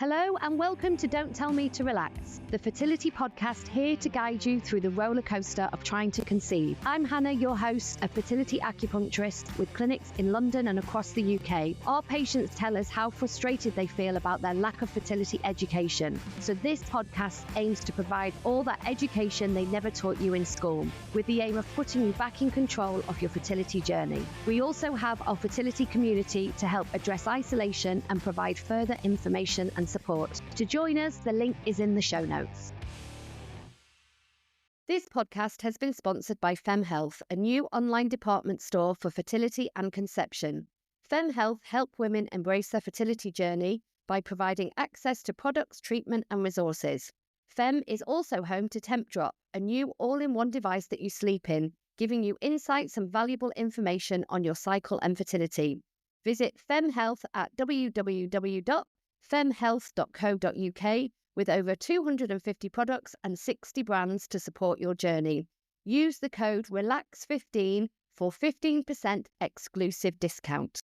Hello and welcome to Don't Tell Me to Relax, the fertility podcast here to guide you through the roller coaster of trying to conceive. I'm Hannah, your host, a fertility acupuncturist with clinics in London and across the UK. Our patients tell us how frustrated they feel about their lack of fertility education. So this podcast aims to provide all that education they never taught you in school, with the aim of putting you back in control of your fertility journey. We also have our fertility community to help address isolation and provide further information and support. To join us, the link is in the show notes. This podcast has been sponsored by FemHealth, a new online department store for fertility and conception. FemHealth help women embrace their fertility journey by providing access to products, treatment and resources. Fem is also home to Temp Drop, a new all-in-one device that you sleep in, giving you insights and valuable information on your cycle and fertility. Visit FemHealth at www.femhealth.co.uk with over 250 products and 60 brands to support your journey. Use the code RELAX15 for 15% exclusive discount.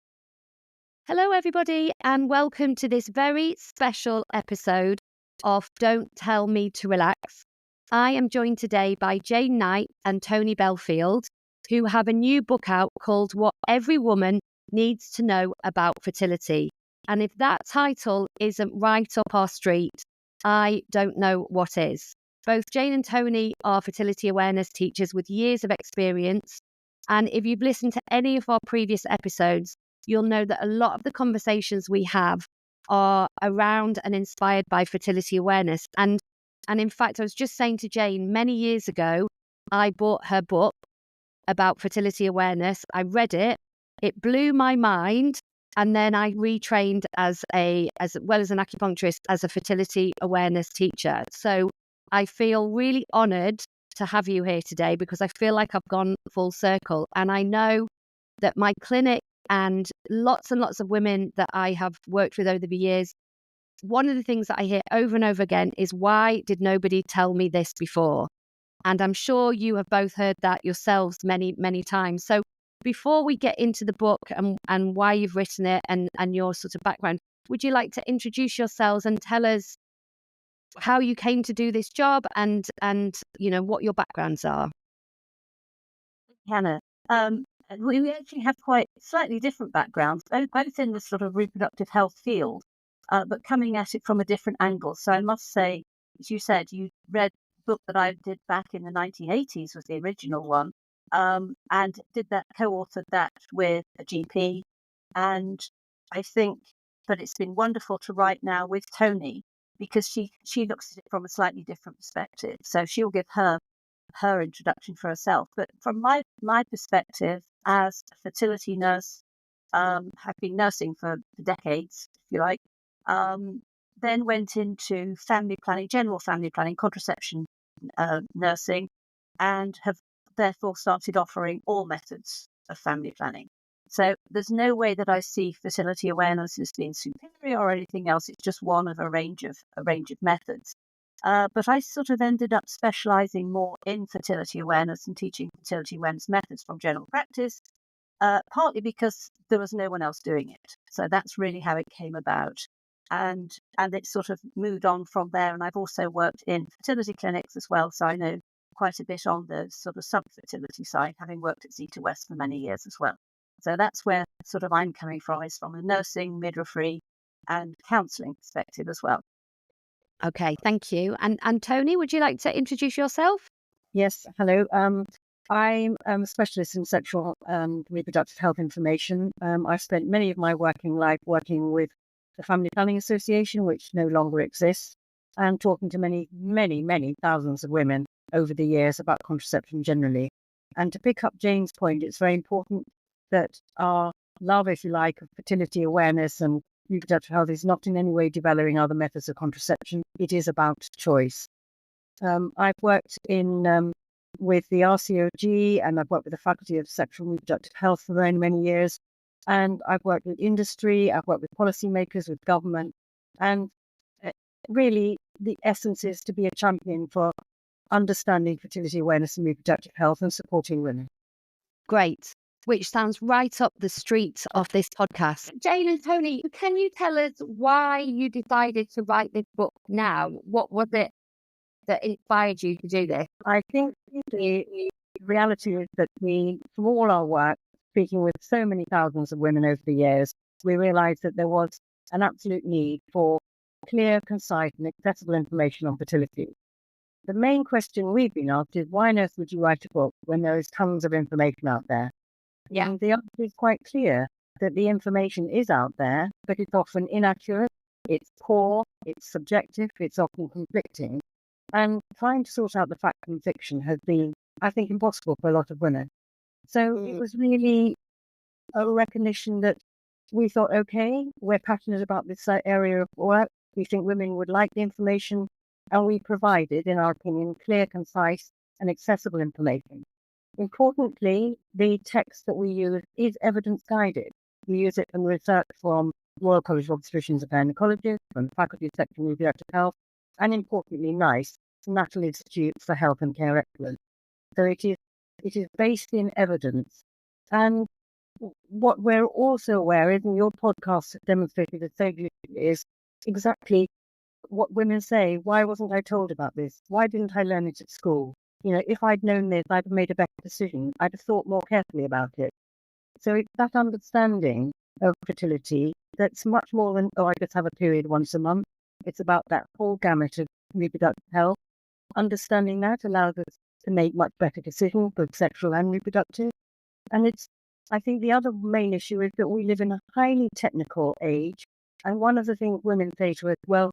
Hello everybody and welcome to this very special episode of Don't Tell Me to Relax. I am joined today by Jane Knight and Toni Belfield, who have a new book out called What Every Woman Needs to Know About Fertility. And if that title isn't right up our street, I don't know what is. Both Jane and Toni are fertility awareness teachers with years of experience. And if you've listened to any of our previous episodes, you'll know that a lot of the conversations we have are around and inspired by fertility awareness. And in fact, I was just saying to Jane, many years ago, I bought her book about fertility awareness. I read it. It blew my mind. And then I retrained as well as an acupuncturist as a fertility awareness teacher. So I feel really honoured to have you here today because I feel like I've gone full circle. And I know that my clinic and lots of women that I have worked with over the years, one of the things that I hear over and over again is, why did nobody tell me this before? And I'm sure you have both heard that yourselves many, many times. So before we get into the book and why you've written it and your sort of background, would you like to introduce yourselves and tell us how you came to do this job and you know what your backgrounds are? Hannah, we actually have quite slightly different backgrounds, both in the sort of reproductive health field, but coming at it from a different angle. So I must say, as you said, you read the book that I did back in the 1980s, was the original one. And co-authored that with a GP. And I think that it's been wonderful to write now with Toni because she looks at it from a slightly different perspective. So she'll give her introduction for herself. But from my perspective as a fertility nurse, have been nursing for decades, if you like, then went into family planning, general family planning, contraception nursing, and have therefore started offering all methods of family planning. So there's no way that I see fertility awareness as being superior or anything else. It's just one of a range of methods. But I sort of ended up specializing more in fertility awareness and teaching fertility awareness methods from general practice, partly because there was no one else doing it. So that's really how it came about. And it sort of moved on from there. And I've also worked in fertility clinics as well. So I know quite a bit on the sort of sub-fertility side, having worked at Zeta West for many years as well. So that's where sort of I'm coming from, is from a nursing, midwifery and counselling perspective as well. Okay, thank you. And Toni, would you like to introduce yourself? Yes, hello. I'm a specialist in sexual and reproductive health information. I've spent many of my working life working with the Family Planning Association, which no longer exists, and talking to many, many, many thousands of women over the years about contraception generally. And to pick up Jane's point, it's very important that our love, if you like, of fertility awareness and reproductive health is not in any way devaluing other methods of contraception. It is about choice. I've worked with the RCOG, and I've worked with the Faculty of Sexual and Reproductive Health for many, many years. And I've worked with industry, I've worked with policymakers, with government. And really, the essence is to be a champion for understanding fertility awareness and reproductive health and supporting women. Great. which sounds right up the street of this podcast. Jane and Toni, can you tell us why you decided to write this book now? What was it that inspired you to do this? I think the reality is that from all our work, speaking with so many thousands of women over the years, we realized that there was an absolute need for clear, concise, and accessible information on fertility. The main question we've been asked is, why on earth would you write a book when there is tons of information out there? Yeah. And the answer is quite clear, that the information is out there, but it's often inaccurate, it's poor, it's subjective, it's often conflicting. And trying to sort out the fact from fiction has been, I think, impossible for a lot of women. So it was really a recognition that we thought, okay, we're passionate about this area of work. We think women would like the information, and we provided, in our opinion, clear, concise, and accessible information. Importantly, the text that we use is evidence-guided. We use it from research from Royal College of Obstetricians and Gynecologists, from the Faculty Section of Reproductive Health, and importantly, NICE, National Institute for Health and Care Excellence. So it is based in evidence. And what we're also aware is, and your podcast demonstrated it so beautifully, is exactly what women say. Why wasn't I told about this? Why didn't I learn it at school? If I'd known this, I'd have made a better decision. I'd have thought more carefully about it. So it's that understanding of fertility that's much more than, I just have a period once a month. It's about that whole gamut of reproductive health. Understanding that allows us to make much better decisions, both sexual and reproductive. And I think the other main issue is that we live in a highly technical age. And one of the things women say to us, well,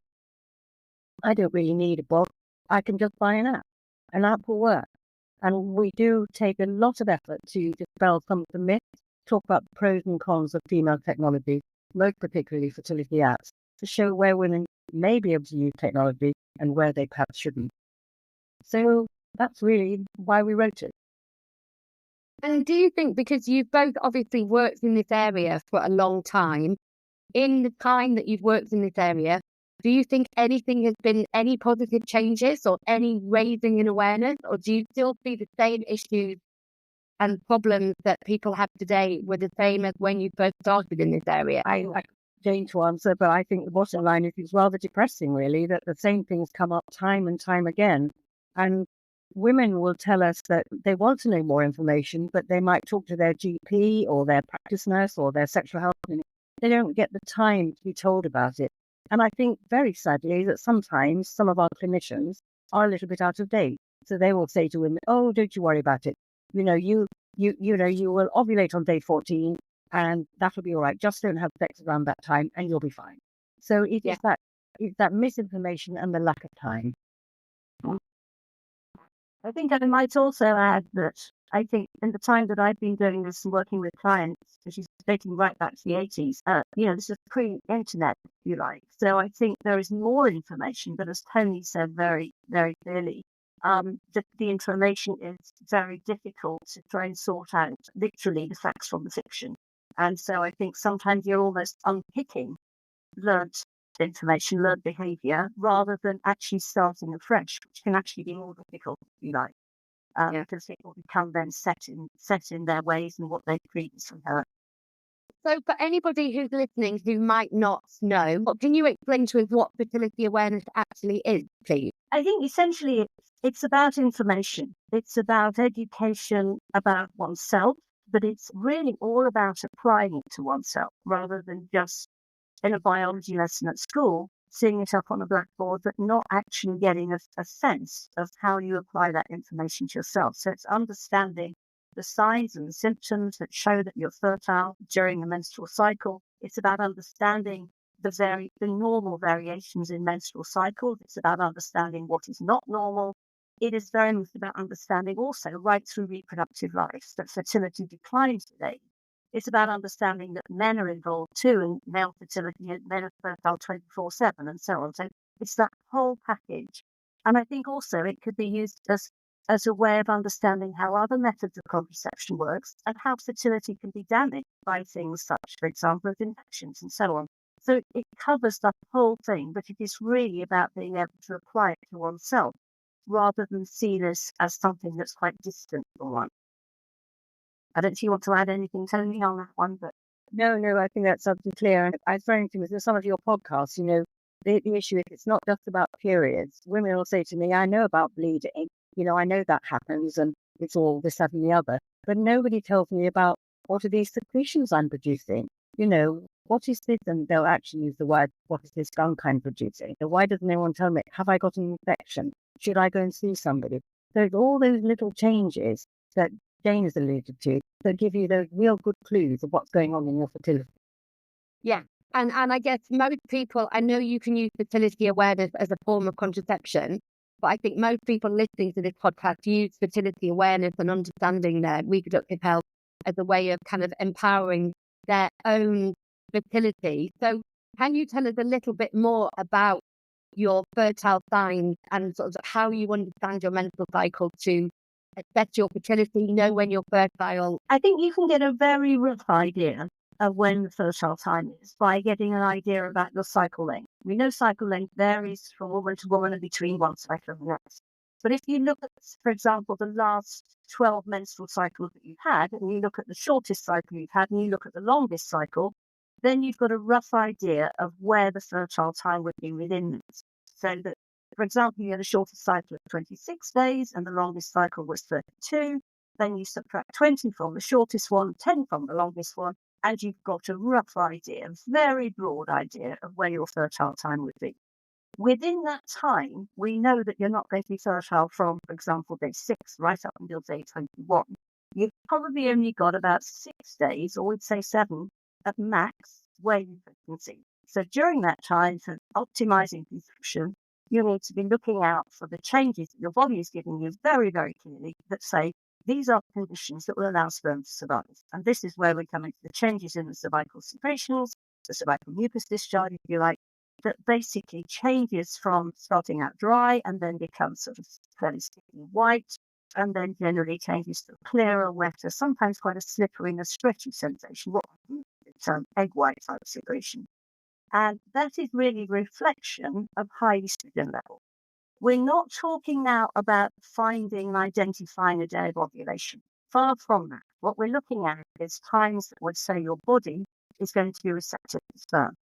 I don't really need a book. I can just buy an app. An app will work. And we do take a lot of effort to dispel some of the myths, talk about the pros and cons of female technology, most particularly fertility apps, to show where women may be able to use technology and where they perhaps shouldn't. So that's really why we wrote it. And do you think, because you've both obviously worked in this area for a long time, in the time that you've worked in this area, do you think anything has been, any positive changes or any raising in awareness, or do you still see the same issues and problems that people have today were the same as when you first started in this area? I Jane to answer, but I think the bottom line is it's rather depressing, really, that the same things come up time and time again. And women will tell us that they want to know more information, but they might talk to their GP or their practice nurse or their sexual health clinic. They don't get the time to be told about it. And I think very sadly that sometimes some of our clinicians are a little bit out of date. So they will say to women, oh, don't you worry about it. You will ovulate on day 14 and that'll be all right. Just don't have sex around that time and you'll be fine. So it's that misinformation and the lack of time. I think I might also add that I think in the time that I've been doing this and working with clients, which is dating right back to the 80s, this is pre-internet, if you like. So I think there is more information, but as Toni said very, very clearly, that the information is very difficult to try and sort out literally the facts from the fiction. And so I think sometimes you're almost unpicking learned information, learned behaviour, rather than actually starting afresh, which can actually be more difficult, if you like, because people become then set in their ways and what they've previously heard. So for anybody who's listening who might not know, can you explain to us what fertility awareness actually is, please? I think essentially it's about information. It's about education about oneself, but it's really all about applying it to oneself rather than just in a biology lesson at school, seeing it up on a blackboard, but not actually getting a sense of how you apply that information to yourself. So it's understanding the signs and the symptoms that show that you're fertile during a menstrual cycle. It's about understanding the normal variations in menstrual cycles. It's about understanding what is not normal. It is very much about understanding also right through reproductive life that fertility declines today. It's about understanding that men are involved too, and male fertility, and men are fertile 24/7 and so on. So it's that whole package. And I think also it could be used as a way of understanding how other methods of contraception works and how fertility can be damaged by things such, for example, as infections and so on. So it covers the whole thing, but it is really about being able to apply it to oneself rather than see this as something that's quite distant from one. I don't know if you want to add anything, Tony, on that one, but No, I think that's absolutely clear. And I was referring to with some of your podcasts, the issue is it's not just about periods. Women will say to me, I know about bleeding, I know that happens and it's all this, that, and the other. But nobody tells me about what are these secretions I'm producing? What is this? And they'll actually use the word, what is this gunk I'm producing? So why doesn't anyone tell me, have I got an infection? Should I go and see somebody? So it's all those little changes that Jane has alluded to that give you those real good clues of what's going on in your fertility. Yeah. And I guess most people, I know you can use fertility awareness as a form of contraception, but I think most people listening to this podcast use fertility awareness and understanding their reproductive health as a way of kind of empowering their own fertility. So can you tell us a little bit more about your fertile signs and sort of how you understand your menstrual cycle to assess your fertility, know when you're fertile? I think you can get a very rough idea of when the fertile time is by getting an idea about your cycle length. We know cycle length varies from woman to woman and between one cycle and the next. But if you look at, for example, the last 12 menstrual cycles that you've had, and you look at the shortest cycle you've had, and you look at the longest cycle, then you've got a rough idea of where the fertile time would be within this. So that, for example, you had a shortest cycle of 26 days and the longest cycle was 32. Then you subtract 20 from the shortest one, 10 from the longest one, and you've got a rough idea, a very broad idea of where your fertile time would be. Within that time, we know that you're not going to be fertile from, for example, day 6 right up until day 21. You've probably only got about 6 days, or we'd say 7 at max, where you can conceive. So during that time, for optimizing conception, you need to be looking out for the changes that your body is giving you very, very clearly that say, these are conditions that will allow sperm to survive. And this is where we come into the changes in the cervical secretions, the cervical mucus discharge, if you like, that basically changes from starting out dry and then becomes sort of fairly sticky white, and then generally changes to clearer, wetter, sometimes quite a slippery and a stretchy sensation, what it's egg white type secretion. And that is really reflection of high estrogen level. We're not talking now about finding and identifying a day of ovulation. Far from that. What we're looking at is times that would say your body is going to be receptive to sperm.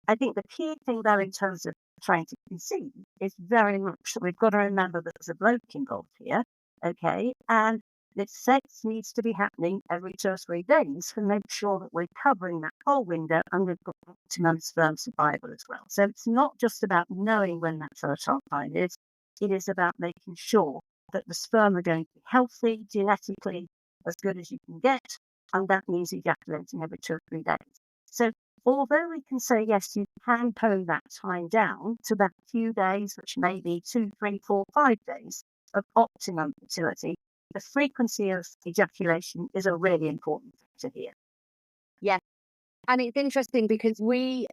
I think the key thing there in terms of trying to conceive is very much that we've got to remember that there's a bloke involved here, okay? And that sex needs to be happening every 2 or 3 days to make sure that we're covering that whole window and we've got optimum sperm survival as well. So it's not just about knowing when that fertile time is, it is about making sure that the sperm are going to be healthy, genetically as good as you can get, and that means ejaculating every 2 or 3 days. So although we can say, yes, you can hone that time down to that few days, which may be 2, 3, 4, 5 days of optimum fertility, the frequency of ejaculation is a really important factor here. Yeah. And it's interesting because we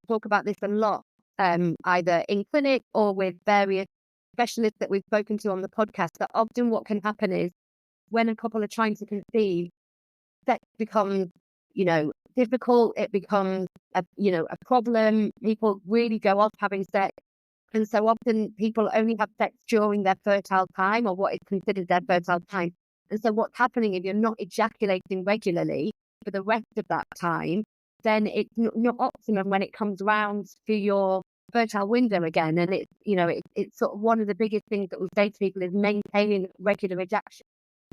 talk about this a lot, either in clinic or with various specialists that we've spoken to on the podcast, that often what can happen is when a couple are trying to conceive, sex becomes, difficult. It becomes a problem. People really go off having sex. And so often people only have sex during their fertile time or what is considered their fertile time. And so what's happening if you're not ejaculating regularly for the rest of that time, then it's not optimum when it comes round to your fertile window again. And it's sort of one of the biggest things that we say to people is maintaining regular ejaculation.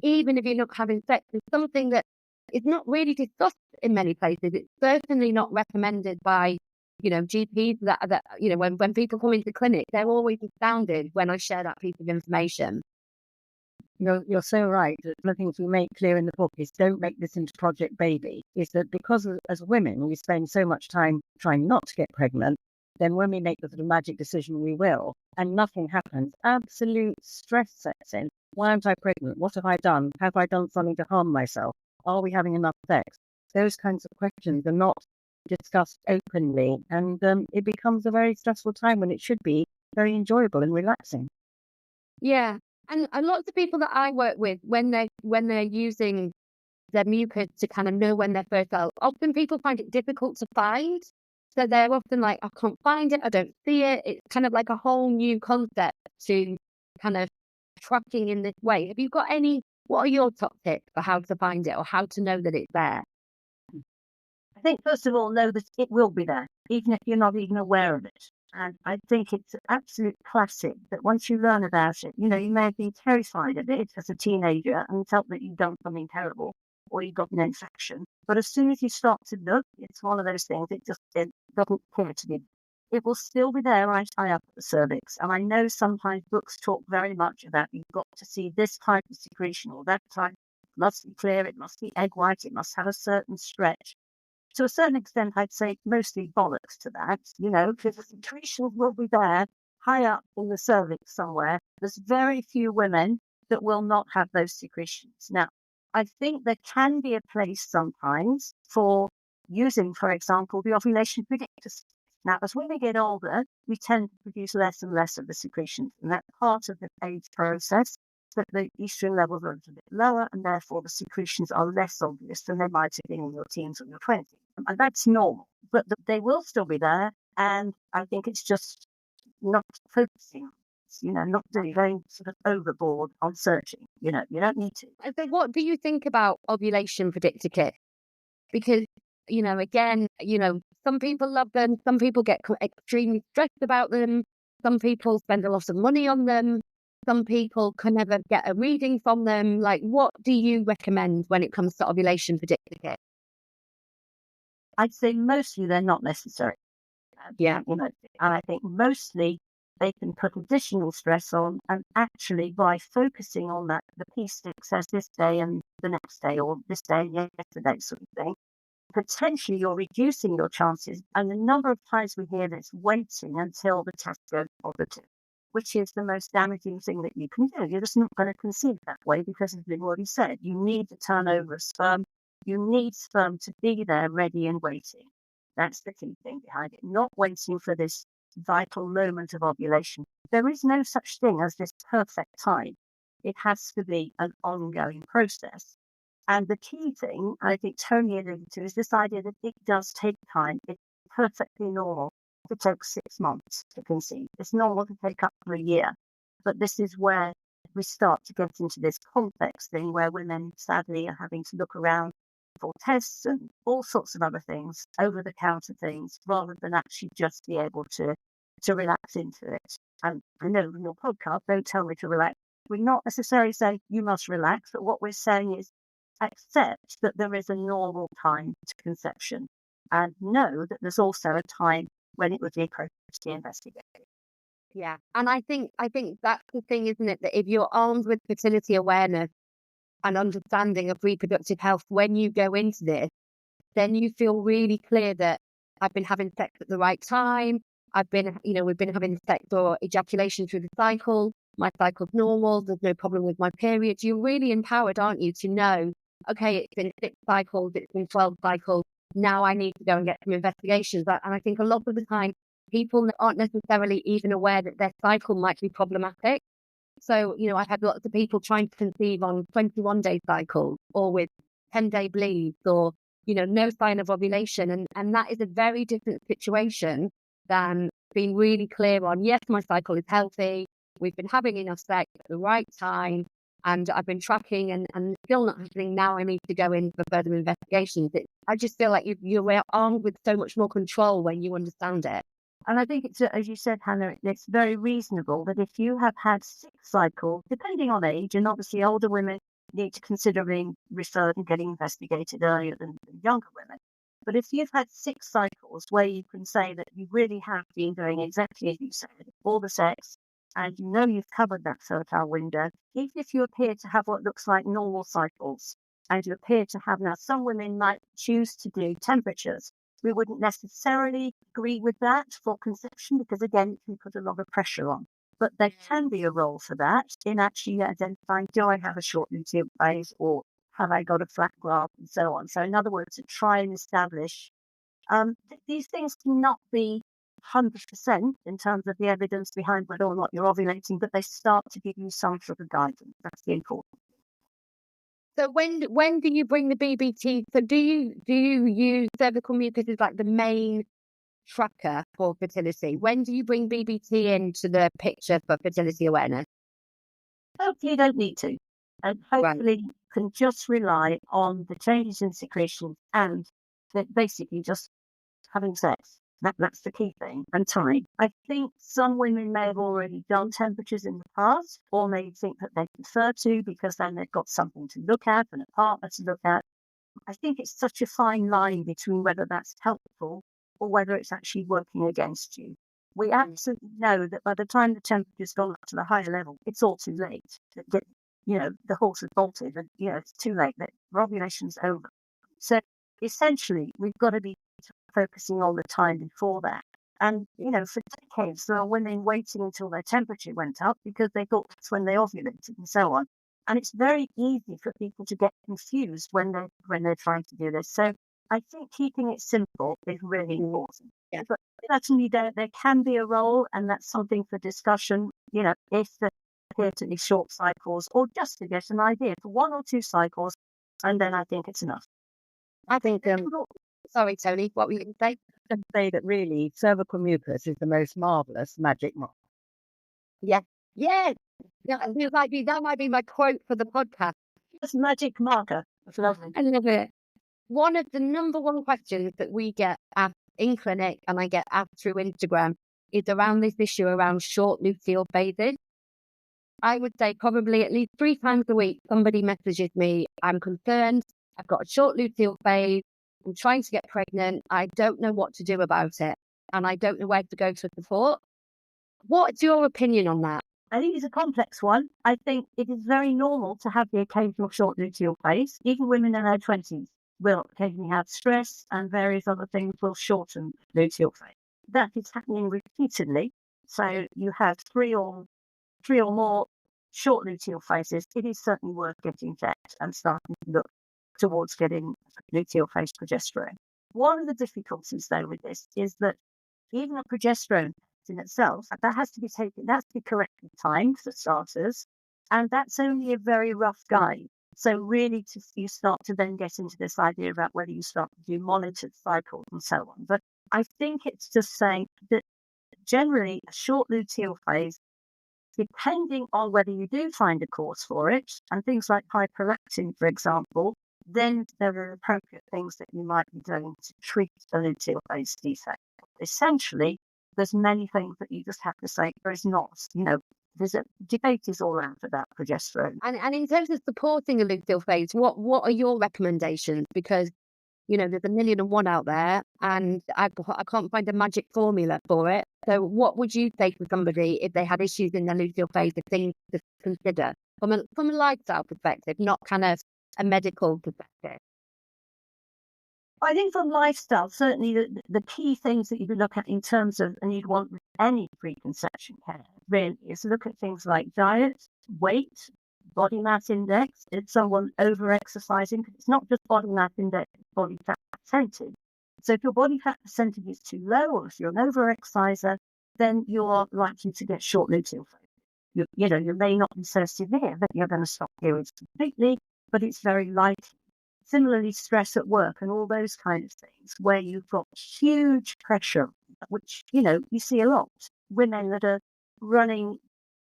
Even if you're not having sex, it's something that is not really discussed in many places. It's certainly not recommended by GPs that when people come into clinic, they're always astounded when I share that piece of information. You're so right. One of the things we make clear in the book is don't make this into Project Baby. Is that because as women, we spend so much time trying not to get pregnant, then when we make the sort of magic decision, we will, and nothing happens. Absolute stress sets in. Why aren't I pregnant? What have I done? Have I done something to harm myself? Are we having enough sex? Those kinds of questions are not discussed openly, and it becomes a very stressful time when it should be very enjoyable and relaxing. Yeah, and lots of people that I work with, when they're using their mucus to kind of know when they're fertile, often people find it difficult to find. So they're often like, I can't find it, I don't see it. It's kind of like a whole new concept to kind of tracking in this way. Have you got any What are your top tips for how to find it or how to know that it's there? I think, first of all, know that it will be there, even if you're not even aware of it. And I think it's an absolute classic that once you learn about it, you may have been terrified of it as a teenager and felt that you'd done something terrible or you got an infection. But as soon as you start to look, it's one of those things, it doesn't appear to be. It will still be there right high up at the cervix. And I know sometimes books talk very much about you've got to see this type of secretion or that type. It must be clear, it must be egg white, it must have a certain stretch. To a certain extent, I'd say mostly bollocks to that, because the secretions will be there high up in the cervix somewhere. There's very few women that will not have those secretions. Now, I think there can be a place sometimes for using, for example, the ovulation predictor. Now, as women get older, we tend to produce less and less of the secretions, and that's part of the age process. That the estrogen levels are a little bit lower, and therefore the secretions are less obvious than they might have been in your teens or your 20s. And that's normal, but they will still be there. And I think it's just not focusing on it, not going sort of overboard on searching. You don't need to. So what do you think about ovulation predictor kit? Because, again, some people love them. Some people get extremely stressed about them. Some people spend a lot of money on them. Some people can never get a reading from them. Like, what do you recommend when it comes to ovulation predictor kit? I'd say mostly they're not necessary. Yeah. And I think mostly they can put additional stress on, and actually by focusing on that, the piece that says this day and the next day, or this day and yesterday sort of thing, potentially you're reducing your chances. And the number of times we hear this waiting until the test goes positive, which is the most damaging thing that you can do. You're just not going to conceive that way because, as we've already said, you need the turnover of sperm. You need sperm to be there ready and waiting. That's the key thing behind it, not waiting for this vital moment of ovulation. There is no such thing as this perfect time. It has to be an ongoing process. And the key thing, I think Toni alluded to, is this idea that it does take time. It's perfectly normal to take 6 months to conceive. It's normal to take up to a year. But this is where we start to get into this complex thing where women sadly are having to look around for tests and all sorts of other things, over-the-counter things, rather than actually just be able to relax into it. And I know in your podcast, don't tell me to relax. We're not necessarily saying you must relax, but what we're saying is accept that there is a normal time to conception and know that there's also a time when it would be appropriate to be investigated. Yeah. And I think that's the thing, isn't it? That if you're armed with fertility awareness and understanding of reproductive health when you go into this, then you feel really clear that I've been having sex at the right time. We've been having sex or ejaculation through the cycle. My cycle's normal. There's no problem with my period. You're really empowered, aren't you, to know, okay, it's been 6 cycles, it's been 12 cycles. Now I need to go and get some investigations. And I think a lot of the time, people aren't necessarily even aware that their cycle might be problematic. So, I've had lots of people trying to conceive on 21-day cycles or with 10-day bleeds or, no sign of ovulation. And that is a very different situation than being really clear on, yes, my cycle is healthy. We've been having enough sex at the right time. And I've been tracking and still not happening. Now I need to go in for further investigations. I just feel like you're armed with so much more control when you understand it. And I think it's, as you said, Hannah, it's very reasonable that if you have had 6 cycles, depending on age, and obviously older women need to consider being referred and getting investigated earlier than younger women. But if you've had 6 cycles where you can say that you really have been doing exactly as you said, all the sex, and you've covered that fertile window, even if you appear to have what looks like normal cycles, and you appear to have, now some women might choose to do temperatures. We wouldn't necessarily agree with that for conception because, again, it can put a lot of pressure on. But there can be a role for that in actually identifying, do I have a short luteal phase or have I got a flat graft and so on. So in other words, to try and establish these things cannot be 100% in terms of the evidence behind whether or not you're ovulating, but they start to give you some sort of guidance. That's the important. So when do you bring the BBT? So do you use cervical mucus as like the main tracker for fertility? When do you bring BBT into the picture for fertility awareness? Hopefully you don't need to. And hopefully you can just rely on the changes in secretion and basically just having sex. That's the key thing. And time. I think some women may have already done temperatures in the past, or may think that they prefer to because then they've got something to look at and a partner to look at. I think it's such a fine line between whether that's helpful or whether it's actually working against you. We absolutely know that by the time the temperature's gone up to the higher level, it's all too late. The horse has bolted and, it's too late. The ovulation's over. So essentially, we've got to be focusing on the time before that. And, for decades, there are women waiting until their temperature went up because they thought that's when they ovulated and so on. And it's very easy for people to get confused when they're trying to do this. So I think keeping it simple is really important. Yeah. But certainly there can be a role, and that's something for discussion, if there appear to be short cycles, or just to get an idea for 1 or 2 cycles, and then I think it's enough. I think, sorry, Toni, what were you going to say? Just say that really cervical mucus is the most marvelous magic mark. Yeah. Yeah. That might be my quote for the podcast. It's magic marker. It's lovely. I love it. One of the number one questions that we get asked in clinic, and I get asked through Instagram, is around this issue around short luteal phases. I would say probably at least 3 times a week, somebody messages me, I'm concerned, I've got a short luteal phase, I'm trying to get pregnant, I don't know what to do about it, and I don't know where to go for support. What's your opinion on that? I think it's a complex one. I think it is very normal to have the occasional short luteal phase. Even women in their 20s will occasionally have stress, and various other things will shorten luteal phase. That is happening repeatedly. So you have three or more short luteal phases. It is certainly worth getting checked and starting to look towards getting luteal phase progesterone. One of the difficulties, though, with this is that even a progesterone in itself, that has to be correctly timed for starters, and that's only a very rough guide. So really, you start to then get into this idea about whether you start to do monitored cycles and so on. But I think it's just saying that generally a short luteal phase, depending on whether you do find a cause for it, and things like hyperactin, for example, then there are appropriate things that you might be doing to treat a luteal phase defect. Essentially, there's many things that you just have to say there is not. There's a debate is all around about progesterone. And in terms of supporting a luteal phase, what are your recommendations? Because there's 1,000,001 out there, and I can't find a magic formula for it. So what would you say to somebody if they had issues in their luteal phase, of things to consider from a lifestyle perspective, not kind of a medical perspective? I think from lifestyle, certainly the key things that you can look at in terms of, and you'd want with any preconception care, really, is look at things like diet, weight, body mass index. Is someone over-exercising? Because it's not just body mass index, it's body fat percentage. So if your body fat percentage is too low, or if you're an over-exerciser, then you're likely to get short luteal phase. You may not be so severe that you're going to stop periods completely, but it's very likely. Similarly, stress at work and all those kind of things, where you've got huge pressure, which, you see a lot. Women that are running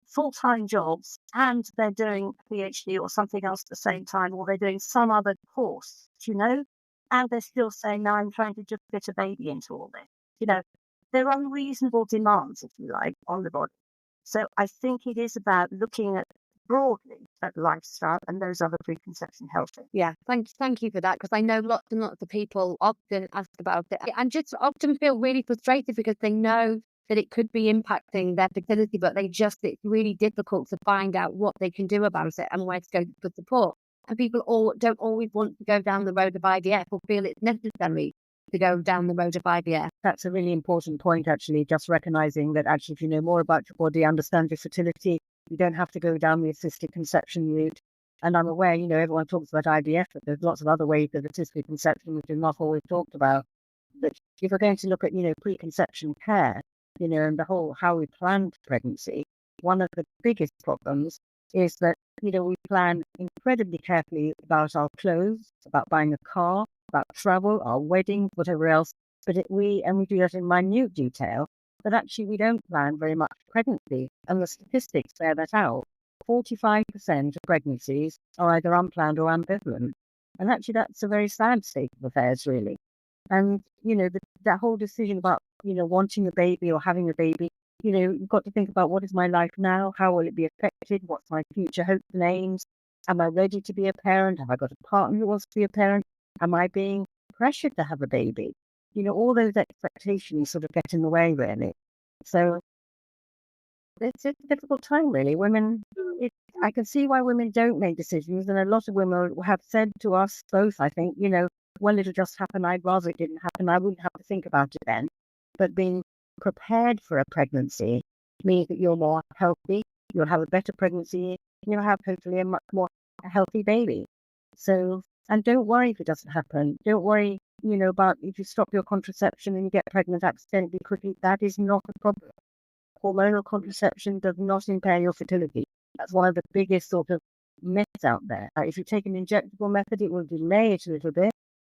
full-time jobs and they're doing a PhD or something else at the same time, or they're doing some other course, and they're still saying, no, I'm trying to just fit a baby into all this. They're unreasonable demands, if you like, on the body. So I think it is about looking at broadly at lifestyle and those other preconception health things. Yeah, thank you for that, because I know lots and lots of people often ask about it and just often feel really frustrated because they know that it could be impacting their fertility, but it's really difficult to find out what they can do about it and where to go for support. And people don't always want to go down the road of IVF or feel it's necessary to go down the road of IVF. That's a really important point, actually, just recognizing that actually if you know more about your body, understand your fertility, you don't have to go down the assisted conception route. And I'm aware, everyone talks about IVF, but there's lots of other ways of assisted conception which is not always talked about. But if we're going to look at, preconception care, and the whole how we plan pregnancy, one of the biggest problems is that, we plan incredibly carefully about our clothes, about buying a car, about travel, our weddings, whatever else. But we do that in minute detail. But actually, we don't plan very much pregnancy, and the statistics bear that out. 45% of pregnancies are either unplanned or ambivalent. And actually, that's a very sad state of affairs, really. And, that whole decision about, wanting a baby or having a baby, you've got to think about, what is my life now? How will it be affected? What's my future hopes and aims? Am I ready to be a parent? Have I got a partner who wants to be a parent? Am I being pressured to have a baby? All those expectations sort of get in the way, really. So it's a difficult time, really. I can see why women don't make decisions. And a lot of women have said to us both, I think, well, it'll just happen. I'd rather it didn't happen. I wouldn't have to think about it then. But being prepared for a pregnancy means that you're more healthy, you'll have a better pregnancy, and you'll have hopefully a much more healthy baby. So, and don't worry if it doesn't happen. Don't worry, about if you stop your contraception and you get pregnant accidentally quickly. That is not a problem. Hormonal contraception does not impair your fertility. That's one of the biggest sort of myths out there. If you take an injectable method, it will delay it a little bit.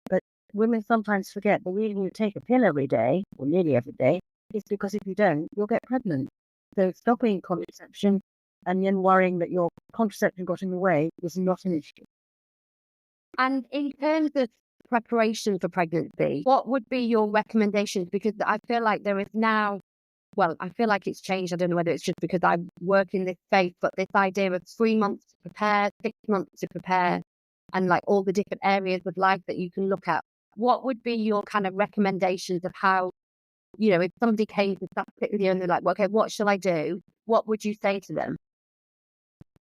But women sometimes forget the reason you take a pill every day, or nearly every day, is because if you don't, you'll get pregnant. So stopping contraception and then worrying that your contraception got in the way is not an issue. And in terms of preparation for pregnancy, what would be your recommendations? Because I feel like there is now, well, I feel like it's changed. I don't know whether it's just because I work in this space, but this idea of 3 months to prepare, 6 months to prepare, and like all the different areas of life that you can look at. What would be your kind of recommendations of how, if somebody came to sit with you and they're like, well, okay, what shall I do? What would you say to them?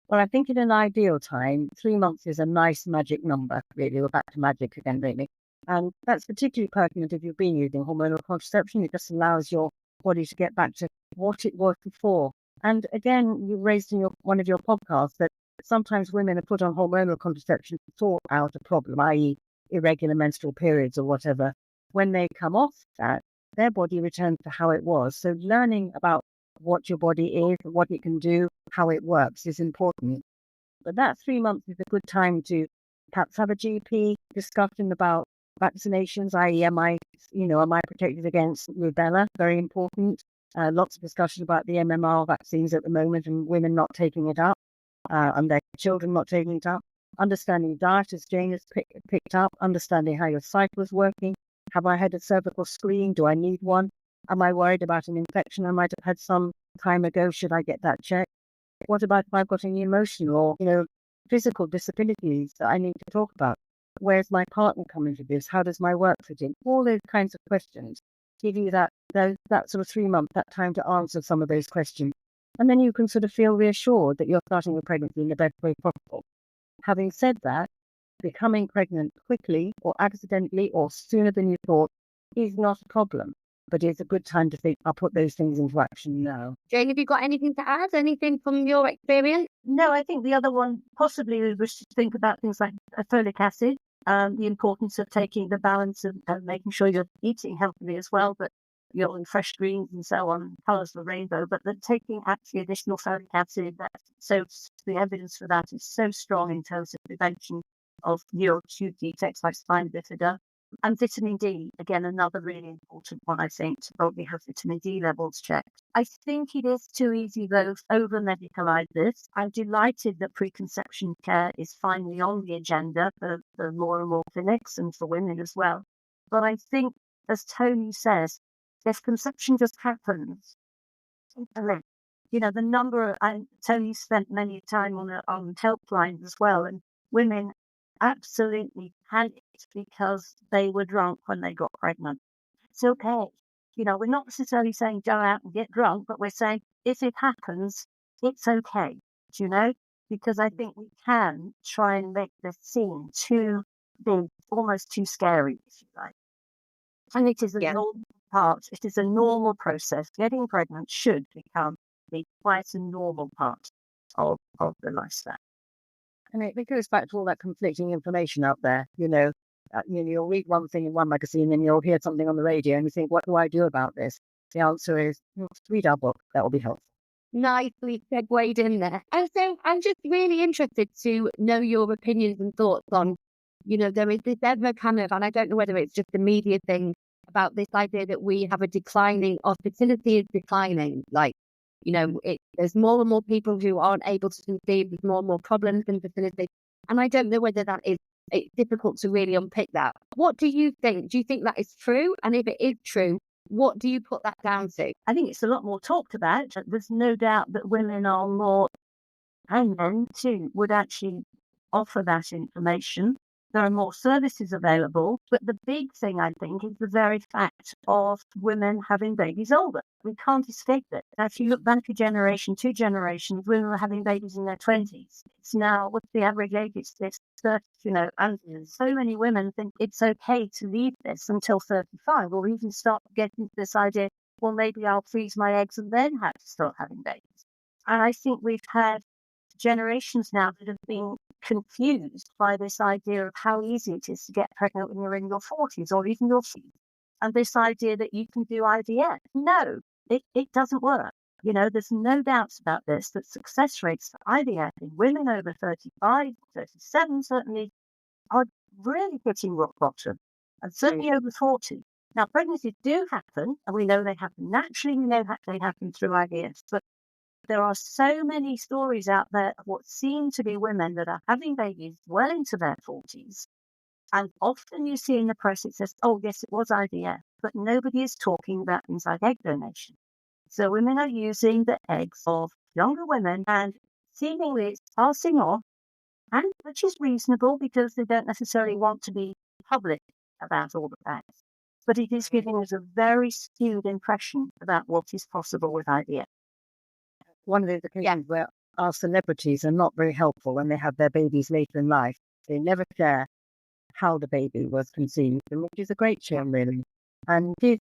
Well, I think in an ideal time, 3 months is a nice magic number, really. We're back to magic again, really. And that's particularly pertinent if you've been using hormonal contraception. It just allows your body to get back to what it was before. And again, you raised in one of your podcasts that sometimes women are put on hormonal contraception to sort out a problem, i.e. irregular menstrual periods or whatever. When they come off that, their body returns to how it was. So learning about what your body is, what it can do, how it works is important. But that 3 months is a good time to perhaps have a GP discussion about vaccinations, i.e. am I protected against rubella? Very important. Lots of discussion about the MMR vaccines at the moment and women not taking it up and their children not taking it up. Understanding diet, as Jane has picked up, understanding how your cycle is working. Have I had a cervical screen? Do I need one? Am I worried about an infection I might have had some time ago? Should I get that checked? What about if I've got any emotional or, physical disabilities that I need to talk about? Where's my partner come into this? How does my work fit in? All those kinds of questions give you that sort of 3 months, that time to answer some of those questions. And then you can sort of feel reassured that you're starting a pregnancy in the best way possible. Having said that, becoming pregnant quickly or accidentally or sooner than you thought is not a problem. But it's a good time to think, I'll put those things into action now. Jane, have you got anything to add? Anything from your experience? No, I think the other one possibly was to think about things like folic acid, the importance of taking the balance of making sure you're eating healthily as well, but you're in fresh greens and so on, colours of the rainbow, but then taking actually additional folic acid, so the evidence for that is so strong in terms of prevention of neural-tube defects like spina bifida. And vitamin D, again, another really important one, I think, to probably have vitamin D levels checked. I think it is too easy, though, to over-medicalise this. I'm delighted that preconception care is finally on the agenda for more and more clinics and for women as well. But I think, as Toni says, if conception just happens, the number, and Toni spent many time on helplines as well, and women absolutely panicked because they were drunk when they got pregnant. It's okay. We're not necessarily saying go out and get drunk, but we're saying if it happens, it's okay. Because I think we can try and make this seem too big, almost too scary, if you like. And it is a normal part. It is a normal process. Getting pregnant should be quite a normal part of the lifestyle. And it goes back to all that conflicting information out there. You'll read one thing in one magazine and you'll hear something on the radio and you think, what do I do about this? The answer is, read our book. That will be helpful. Nicely segued in there. And so I'm just really interested to know your opinions and thoughts on, there is this ever kind of, and I don't know whether it's just the media thing, about this idea that we have a declining, our fertility is declining. Like, there's more and more people who aren't able to conceive. There's more and more problems in fertility. And I don't know whether it's difficult to really unpick that. What do you think? Do you think that is true? And if it is true, what do you put that down to? I think it's a lot more talked about. There's no doubt that women are more, and men too, would actually offer that information. There are more services available, but the big thing, I think, is the very fact of women having babies older. We can't escape it. Now, if you look back a generation, 2 generations, women were having babies in their 20s. It's now, what's the average age? It's this 30, and so many women think it's okay to leave this until 35, or even start getting this idea, well, maybe I'll freeze my eggs and then have to start having babies. And I think we've had generations now that have been confused by this idea of how easy it is to get pregnant when you're in your 40s or even your 50s. And this idea that you can do IVF. No, it doesn't work. There's no doubts about this, that success rates for IVF in women over 35, 37 certainly, are really hitting rock bottom, and certainly over 40. Now, pregnancies do happen, and we know they happen naturally, we know they happen through IVF, but there are so many stories out there of what seem to be women that are having babies well into their 40s. And often you see in the press, it says, oh, yes, it was IVF, but nobody is talking about things like egg donation. So women are using the eggs of younger women, and seemingly it's passing off, and which is reasonable because they don't necessarily want to be public about all the facts. But it is giving us a very skewed impression about what is possible with IVF. One of the occasions where our celebrities are not very helpful when they have their babies later in life. They never share how the baby was conceived, and which is a great shame, really. And it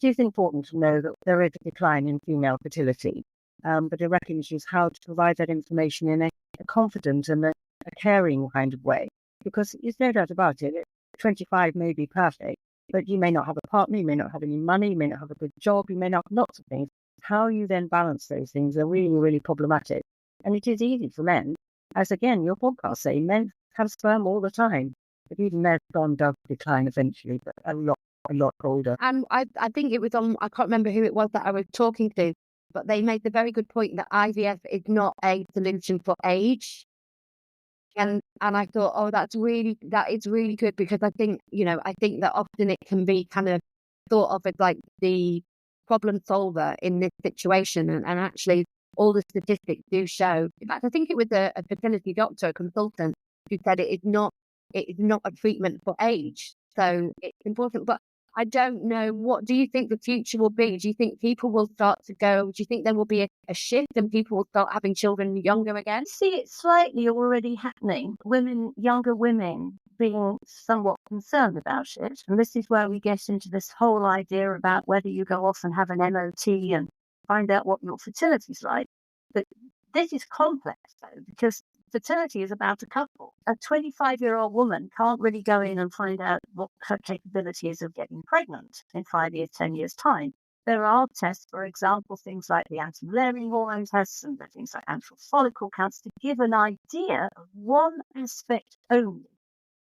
is important to know that there is a decline in female fertility, but it recognises how to provide that information in a confident and a caring kind of way. Because there's no doubt about it, 25 may be perfect, but you may not have a partner, you may not have any money, you may not have a good job, you may not have lots of things. How you then balance those things are really, really problematic. And it is easy for men, as again, your podcast say, men have sperm all the time, but even their sperm does decline eventually, but a lot older. And I think it was I can't remember who it was that I was talking to, but they made the very good point that IVF is not a solution for age. And I thought, oh, that is really good, because I think that often it can be kind of thought of as like the problem solver in this situation, and actually all the statistics do show. In fact, I think it was a fertility doctor, a consultant, who said it is not a treatment for age, so it's important. But I don't know, what do you think the future will be? Do you think people will start to go? Do you think there will be a shift and people will start having children younger again? See, it's slightly already happening. Younger women being somewhat concerned about it. And this is where we get into this whole idea about whether you go off and have an MOT and find out what your fertility's like. But this is complex, though, because fertility is about a couple. A 25-year-old woman can't really go in and find out what her capability is of getting pregnant in 5 years, 10 years' time. There are tests, for example, things like the anti-Müllerian hormone tests and things like antral follicle counts to give an idea of one aspect only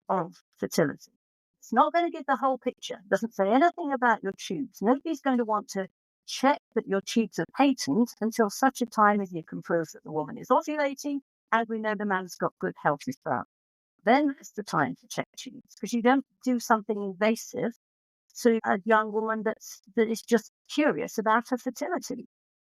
of fertility. It's not going to give the whole picture. It doesn't say anything about your tubes. Nobody's going to want to check that your tubes are patent until such a time as you can prove that the woman is ovulating and we know the man's got good healthy sperm. Then that's the time to check tubes, because you don't do something invasive to a young woman that is just curious about her fertility.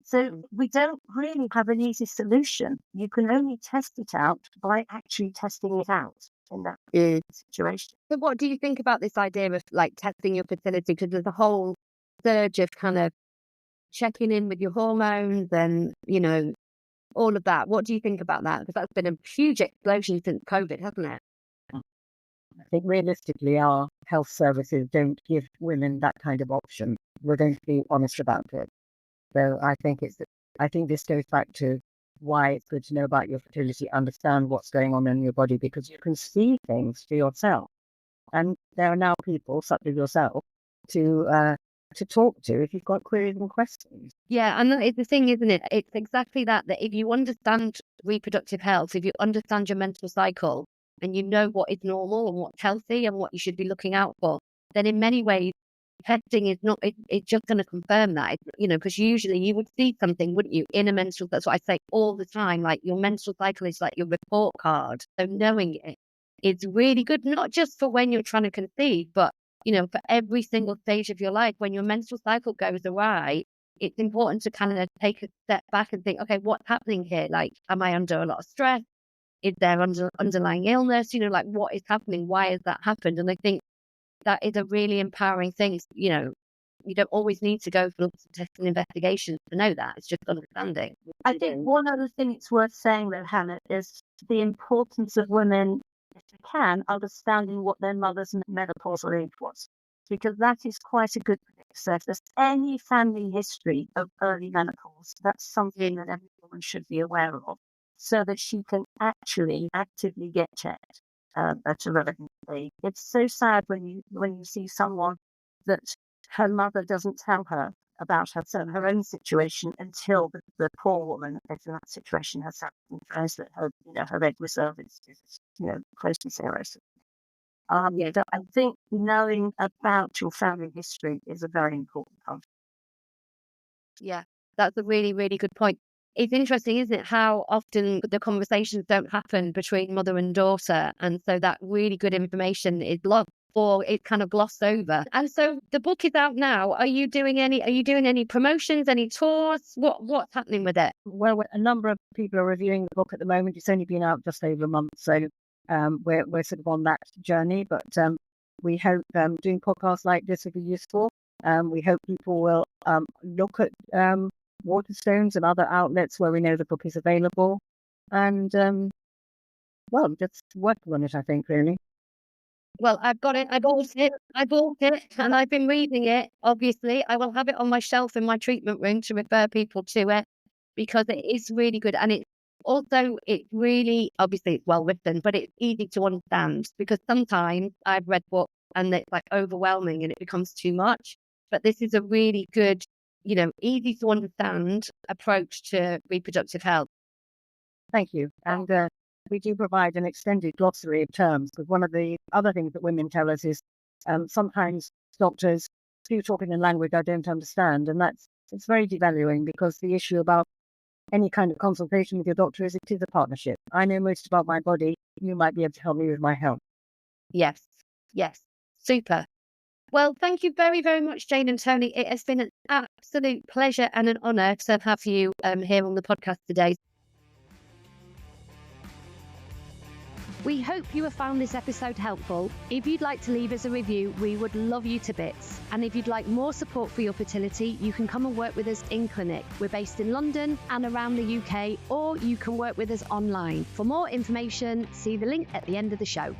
So we don't really have an easy solution. You can only test it out by actually testing it out in that situation. So what do you think about this idea of like testing your fertility? Because there's a whole surge of kind of checking in with your hormones and, all of that. What do you think about that? Because that's been a huge explosion since COVID, hasn't it? I think realistically, our health services don't give women that kind of option. We're going to be honest about it. So I think this goes back to why it's good to know about your fertility, understand what's going on in your body, because you can see things for yourself. And there are now people, such as yourself, to talk to if you've got queries and questions. Yeah, and that is the thing, isn't it? It's exactly that if you understand reproductive health, if you understand your menstrual cycle, and you know what is normal and what's healthy and what you should be looking out for, then in many ways testing is not, it's just going to confirm that, because usually you would see something, wouldn't you, in a menstrual, that's what I say all the time, like your menstrual cycle is like your report card. So knowing it is really good, not just for when you're trying to conceive, but, for every single stage of your life. When your menstrual cycle goes awry, it's important to kind of take a step back and think, okay, what's happening here? Like, am I under a lot of stress? Is there underlying illness? Like, what is happening? Why has that happened? And I think that is a really empowering thing. You don't always need to go for lots of tests and investigations to know that. It's just understanding. I think one other thing it's worth saying, though, Hannah, is the importance of women, if they can, understanding what their mother's menopausal age was, because that is quite a good predictor. So if there's any family history of early menopause, that's something that every woman should be aware of, so that she can actually actively get checked at a relevant age. It's so sad when you see someone that her mother doesn't tell her about her own situation until the poor woman is in that situation herself and finds that her egg reserve is close to zero. So I think knowing about your family history is a very important part. Yeah, that's a really, really good point. It's interesting, isn't it, how often the conversations don't happen between mother and daughter. And so that really good information is lost, or it's kind of glossed over. And so the book is out now. Are you doing any promotions, any tours? What's happening with it? Well, a number of people are reviewing the book at the moment. It's only been out just over a month, so we're sort of on that journey. But we hope doing podcasts like this will be useful. We hope people will look at Waterstones and other outlets where we know the book is available, and just working on it, I think, really. Well, I've got it. I bought it, and I've been reading it. Obviously, I will have it on my shelf in my treatment room to refer people to it, because it is really good. And it's really, obviously it's well written, but it's easy to understand, because sometimes I've read books and it's like overwhelming and it becomes too much. But this is a really good, easy to understand approach to reproductive health. Thank you. And we do provide an extended glossary of terms, because one of the other things that women tell us is sometimes doctors do talk in a language I don't understand, and it's very devaluing, because the issue about any kind of consultation with your doctor is it is a partnership. I know most about my body. You might be able to help me with my health. Yes. Super. Well, thank you very, very much, Jane and Toni. It has been an absolute pleasure and an honour to have you here on the podcast today. We hope you have found this episode helpful. If you'd like to leave us a review, we would love you to bits. And if you'd like more support for your fertility, you can come and work with us in clinic. We're based in London and around the UK, or you can work with us online. For more information, see the link at the end of the show.